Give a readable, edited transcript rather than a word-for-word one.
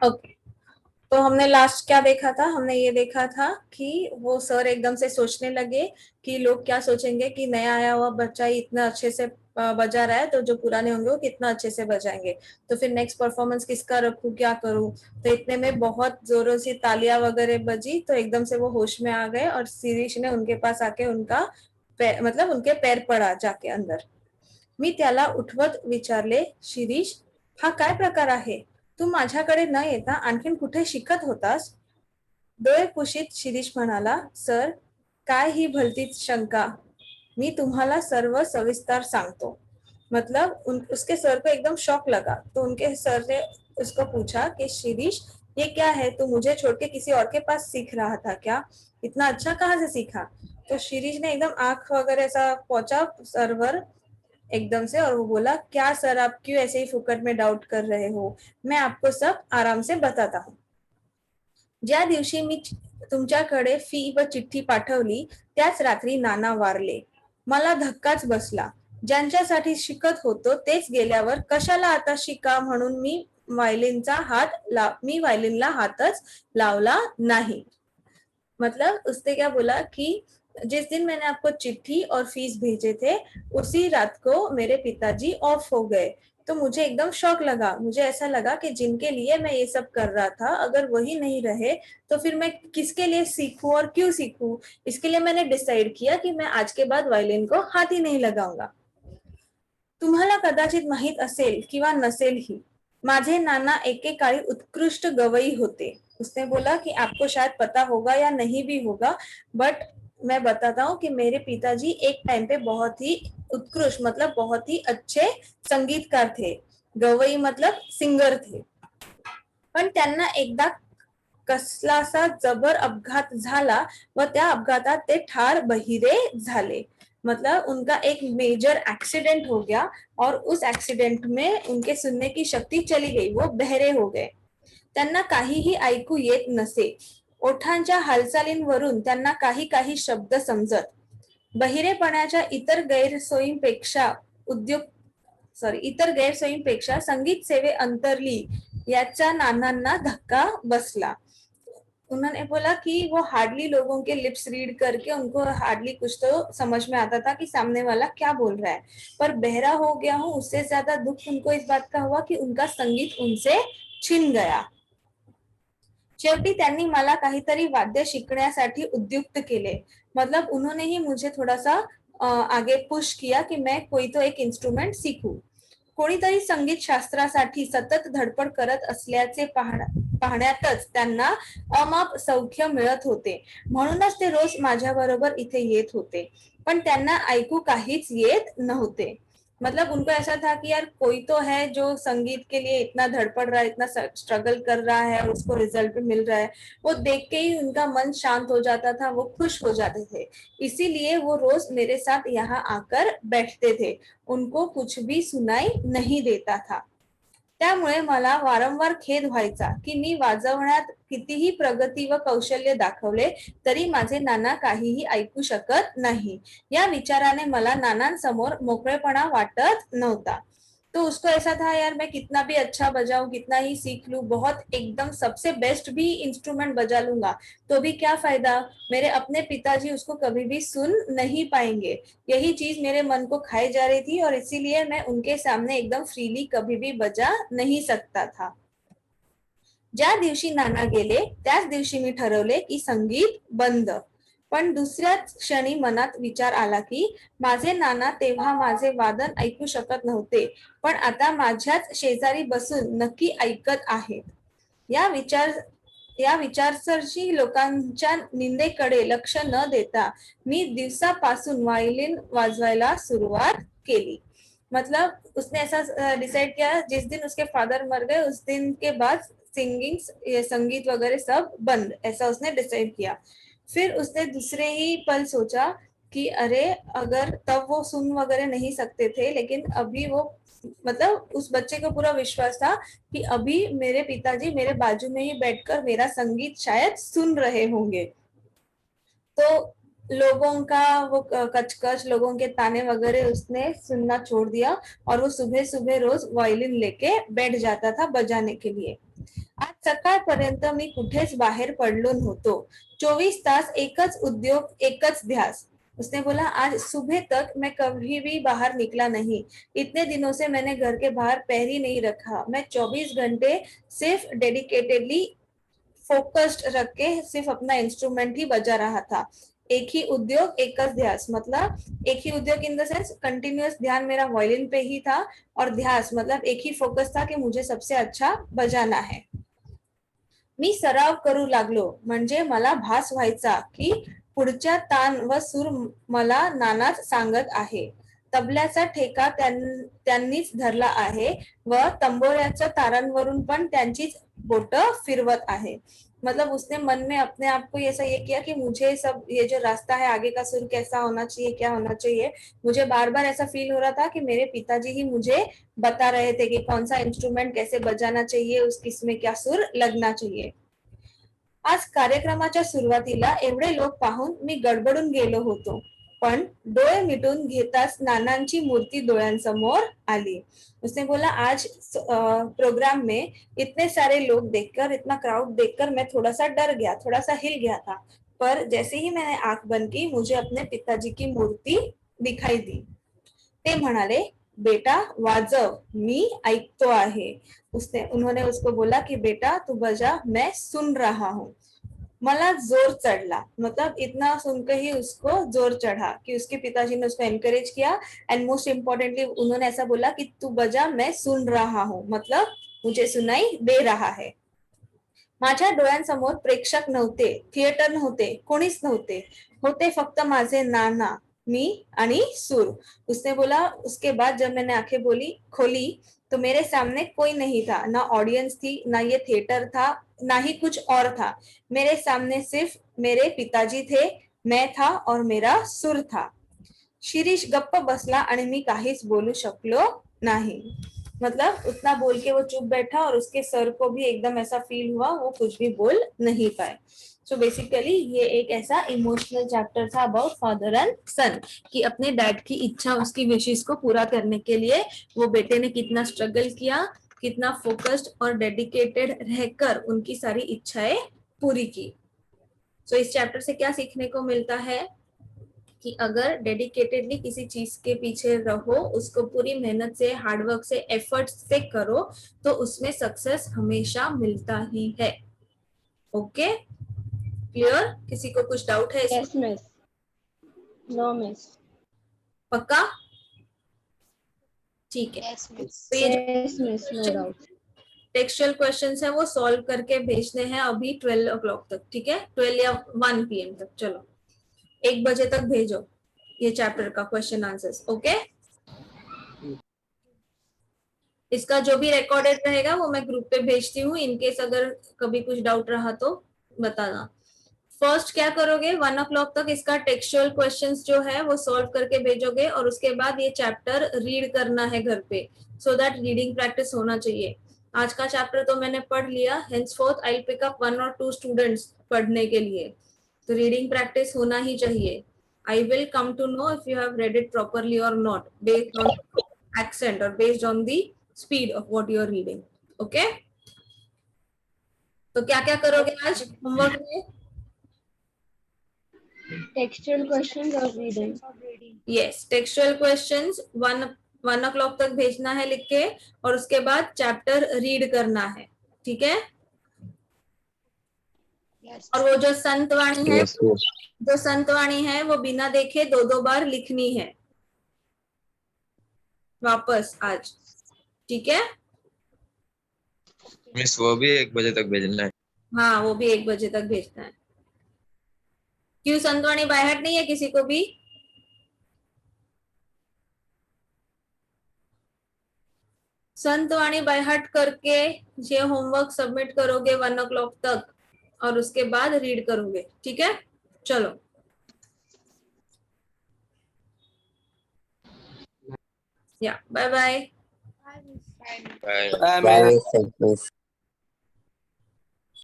Okay, तो हमने last क्या देखा था? हमने ये देखा था कि वो सर एकदम से सोचने लगे कि लोग क्या सोचेंगे कि नया आया हुआ बच्चा ही इतना अच्छे से बजा रहा है, तो जो पुराने होंगे वो कितना अच्छे से बजाएंगे। तो फिर नेक्स्ट परफॉर्मेंस किसका रखूं, क्या करूं? तो इतने में बहुत जोरों से तालियां वगैरह बजी, तो एकदम से वो होश में आ गए और शिरीष ने उनके पास आके उनका मतलब उनके पैर पड़ा जाके अंदर। मी त्याला उठवत विचारले, शिरीष, हा काय प्रकार आहे? तू माझ्याकडे न येता आणखीन कुठे शिकत होतास? डोळे पुशीत शिरीष म्हणाला, सर, काय ही भलतीच शंका, मी तुम्हाला सर्व सविस्तर सांगतो। मतलब उसके सर को एकदम शौक लगा, तो उनके सर ने उसको पूछा कि शिरीष, ये क्या है, तू मुझे छोड़ के किसी और के पास सीख रहा था क्या? इतना अच्छा कहाँ से सीखा? तो शिरीष ने एकदम आंख वगैरह ऐसा पहुंचा सरवर एकदम से, और वो बोला, क्या सर, आप क्यों ऐसे ही फुकट में डाउट कर रहे हो? मैं आपको सब आराम से बताता हूँ। ज्या दिवशी मी तुमच्याकडे फी व चिठ्ठी पाठवली त्याच रात्री नाना वारले। मला धक्काच बसला, ज्यांच्यासाठी शिकत होतो तेच गेल्यावर कशाला आता शिका म्हणून मी वायलिनला हातच लावला नाही। मतलब उसने क्या बोला कि जिस दिन मैंने आपको चिट्ठी और फीस भेजे थे, उसी रात को मेरे पिताजी ऑफ हो गए। तो मुझे एकदम शौक लगा, मुझे ऐसा लगा कि जिनके लिए मैं ये सब कर रहा था, अगर वही नहीं रहे तो फिर मैं किसके लिए सीखूं और क्यों सीखूं? इसके लिए मैंने डिसाइड किया कि मैं आज के बाद वायलिन को हाथ ही नहीं लगाऊंगा। तुम्हाला कदाचित माहित असेल किंवा नसेलही, माझे नाना एकेकाळी उत्कृष्ट गवई होते। उसने बोला कि आपको शायद पता होगा या नहीं भी होगा, बट मैं बताता हूँ कि मेरे पिताजी एक टाइम पे बहुत ही उत्कृष्ट, मतलब बहुत ही अच्छे संगीतकार थे। गवई मतलब सिंगर थे। पण त्यांना एकदा कसलासा जबर अपघात झाला व त्या अपघातात ते ठार बहिरे झाले। मतलब उनका एक मेजर एक्सीडेंट हो गया और उस एक्सीडेंट में उनके सुनने की शक्ति चली गई, वो बहरे हो गए। त्यांना काहीही ऐकू येत नसे, ओठांच्या हालचालींवरून त्यांना काही काही शब्द समजत। बहिरेपणाच्या इतर गैरसोयींपेक्षा संगीत सेवे अंतरली याचा नानांना धक्का बसला। उन्होंने बोला कि वो हार्डली लोगों के लिप्स रीड करके उनको हार्डली कुछ तो समझ में आता था कि सामने वाला क्या बोल रहा है, पर बहरा हो गया हूँ उससे ज्यादा दुख उनको इस बात का हुआ कि उनका संगीत उनसे छिन गया। शेवटी त्यांनी मला काहीतरी वाद्य शिकण्यासाठी उद्युक्त केले। मतलब उन्होंने ही मुझे थोड़ा सा आगे पुश किया कि मैं कोई तो एक इंस्ट्रूमेंट सीखू। कोणीतरी संगीत शास्त्रासाठी सतत धडपड करत असल्याचे पाहण्यातच त्यांना अमाप सौख्य मिळत होते, म्हणूनच ते रोज माझ्याबरोबर इथे येत होते, पण त्यांना ऐकू काहीच येत नव्हते। मतलब उनको ऐसा था कि यार कोई तो है जो संगीत के लिए इतना धड़पड़ रहा है, इतना स्ट्रगल कर रहा है और उसको रिजल्ट भी मिल रहा है। वो देख के ही उनका मन शांत हो जाता था, वो खुश हो जाते थे। इसीलिए वो रोज मेरे साथ यहाँ आकर बैठते थे, उनको कुछ भी सुनाई नहीं देता था। त्यामुळे मला वारंवार खेद व्हायचा की मी वाजवण्यात कितीही प्रगती व कौशल्य दाखवले तरी माझे नाना काहीही ऐकू शकत नाही। या विचाराने मला नानांसमोर मोकळेपणा वाटत नव्हता। तो उसको ऐसा था, यार मैं कितना भी अच्छा बजाऊं, कितना ही सीख लूं, बहुत एकदम सबसे बेस्ट भी इंस्ट्रूमेंट बजा लूंगा, तो भी क्या फायदा? मेरे अपने पिताजी उसको कभी भी सुन नहीं पाएंगे। यही चीज मेरे मन को खाई जा रही थी और इसीलिए मैं उनके सामने एकदम फ्रीली कभी भी बजा नहीं सकता था। ज्या दिवशी नाना गेले त्याच दिवशी मी ठरवले की संगीत बंद। पण दुसऱ्याच क्षणी मनात विचार आला की माझे नाना तेव्हा माझे वादन ऐकू शकत नव्हते, पण आता माझ्याच शेजारी बसून नक्की ऐकत आहेत। या विचार या विचारसरशी लोकांच्या निंदेकडे लक्ष न देता मी दिवसापासून वायलिन वाजवायला सुरुवात केली। मतलब उसने ऐसा डिसाइड किया, जिस दिन उसके फादर मर गए उस दिन के बाद संगीत वगैरह सब बंद, ऐसा उसने डिसाइड किया। फिर उसने दूसरे ही पल सोचा कि अरे, अगर तब वो सुन वगैरह नहीं सकते थे, लेकिन अभी वो, मतलब उस बच्चे को पूरा विश्वास था कि अभी मेरे पिताजी मेरे बाजू में ही बैठकर मेरा संगीत शायद सुन रहे होंगे। तो लोगों का वो कचकच, लोगों के ताने वगैरह उसने सुनना छोड़ दिया और वो सुबह सुबह रोज वायलिन लेके बैठ जाता था बजाने के लिए। आज सकाळपर्यंत मी कुठेच बाहेर पडलो नव्हतो. 24 तास एकच उद्योग, एकच ध्यास. उसने बोला आज सुबह तक मैं कभी भी बाहर निकला नहीं. इतने दिनों से मैंने घर के बाहर पैर ही नहीं रखा. मैं 24 घंटे सिर्फ डेडिकेटेडली फोकस्ड रख के सिर्फ अपना इंस्ट्रूमेंट ही बजा रहा था. एक ही उद्योग, एक ध्यास, मतलब एक ही उद्योग इन द सेंस कंटिन्यूअस ध्यान मेरा वायलिन पे ही था, और ध्यास मतलब एक ही फोकस था कि मुझे सबसे अच्छा बजाना है. मी सराव करू लागलो, म्हणजे मला भास व्हायचा की पुढच्या तान व सूर मला नानाच सांगत आहे. तबल्याचा ठेका त्यांनीच धरला आहे व तंबोऱ्याच्या तारांवरून पण त्यांचीच बोट फिरवत आहे. मतलब उसने मन में अपने आप को ऐसा ये किया कि मुझे सब ये जो रास्ता है, आगे का सुर कैसा होना चाहिए, क्या होना चाहिए, मुझे बार बार ऐसा फील हो रहा था कि मेरे पिताजी ही मुझे बता रहे थे कि कौन सा इंस्ट्रूमेंट कैसे बजाना चाहिए, उस किसमें क्या सुर लगना चाहिए. आज कार्यक्रमाच्या सुरुवातीला एवढे लोक पाहून मी गडबडून गेलो होतो, पण डोळे मिटून घेताच नानांची मूर्ती डोळ्यांसमोर आली. उसने बोला आज प्रोग्राम में इतने सारे लोग देखकर, इतना क्राउड देखकर मैं थोड़ा सा डर गया, थोड़ा सा हिल गया था, पर जैसे ही मैंने आंख बंद की मुझे अपने पिताजी की मूर्ति दिखाई दी. ते म्हणाले बेटा वाजव, मी ऐकतो आहे. उन्होंने उसको बोला कि बेटा तू बजा, मैं सुन रहा हूँ. मला जोर चढ़ला, मतलब इतना सुनकर ही उसको जोर चढ़ा कि उसके पिताजी ने उसको एनकरेज किया. एंड मोस्ट इम्पोर्टेंटली उन्होंने ऐसा बोला कि तू बजा, मैं सुन रहा हूँ, मतलब मुझे सुनाई दे रहा है. माझ्या डोळ्यांसमोर प्रेक्षक नव्हते, थिएटर नव्हते, कोणीच नव्हते. होते फक्त माझे नाना, मी आणि सूर. उसने बोला उसके बाद जब मैंने आंखें खोली तो मेरे सामने कोई नहीं था, ना ऑडियंस थी, ना ये थिएटर था, ना ही कुछ और था. मेरे सामने सिर्फ मेरे पिताजी थे, मैं था और मेरा सूर था. शिरीष गप्प बसला आणि मी काहीच बोलू शकलो नाही. मतलब उतना बोल के वो चुप बैठा और उसके सर को भी एकदम ऐसा फील हुआ, वो कुछ भी बोल नहीं पाए. सो बेसिकली ये एक ऐसा इमोशनल चैप्टर था अबाउट फादर एंड सन, कि अपने डैड की इच्छा, उसकी विशेष को पूरा करने के लिए वो बेटे ने कितना स्ट्रगल किया, कितना फोकस्ड और डेडिकेटेड रहकर उनकी सारी इच्छाएं पूरी की. सो इस चैप्टर से क्या सीखने को मिलता है कि अगर डेडिकेटेडली किसी चीज के पीछे रहो, उसको पूरी मेहनत से, हार्डवर्क से, एफर्ट से करो, तो उसमें सक्सेस हमेशा मिलता ही है. Okay, clear? किसी को कुछ डाउट है इसमें? Yes, miss. No, miss. पक्का? ठीक है. Yes, miss. तो ये Yes, miss. No doubt. Textual questions है वो सॉल्व करके भेजने हैं अभी 12 o'clock तक. ठीक है, 12 या 1 PM तक. चलो 1 बजे तक भेजो ये चैप्टर का क्वेश्चन आंसर्स. ओके, इसका जो भी रिकॉर्डेड रहेगा वो मैं ग्रुप पे भेजती हूँ. इनकेस अगर कभी कुछ डाउट रहा तो बताना. फर्स्ट क्या करोगे, 1 o'clock तक इसका टेक्सचुअल क्वेश्चंस जो है वो सॉल्व करके भेजोगे, और उसके बाद ये चैप्टर रीड करना है घर पे, सो दैट रीडिंग प्रैक्टिस होना चाहिए. आज का चैप्टर तो मैंने पढ़ लिया, henceforth I will pick up 1 or 2 students पढ़ने के लिए, तो रीडिंग प्रैक्टिस होना ही चाहिए. I will come to know if you have read it properly और not, based on accent or based on the speed of what you are reading. Okay, तो क्या क्या करोगे आज होमवर्क में? Textual questions or reading? Yes, textual questions 1 o'clock तक भेजना है लिख के, और उसके बाद चैप्टर रीड करना है. ठीक है, Yes. और वो जो संतवाणी है, Yes, yes. जो संतवाणी है वो बिना देखे 2-2 बार लिखनी है वापस आज. ठीक है, मिस वो भी 1 बजे तक भेजना है. हाँ वो भी 1 बजे तक भेजना है. क्यों, संतवाणी बाय हार्ट नहीं है किसी को भी? संतवाणी बाय हार्ट करके ये होमवर्क सबमिट करोगे 1 o'clock तक, और उसके बाद रीड करोगे. ठीक है, चलो या bye bye. Bye. Bye. Bye, Bye. miss. Miss.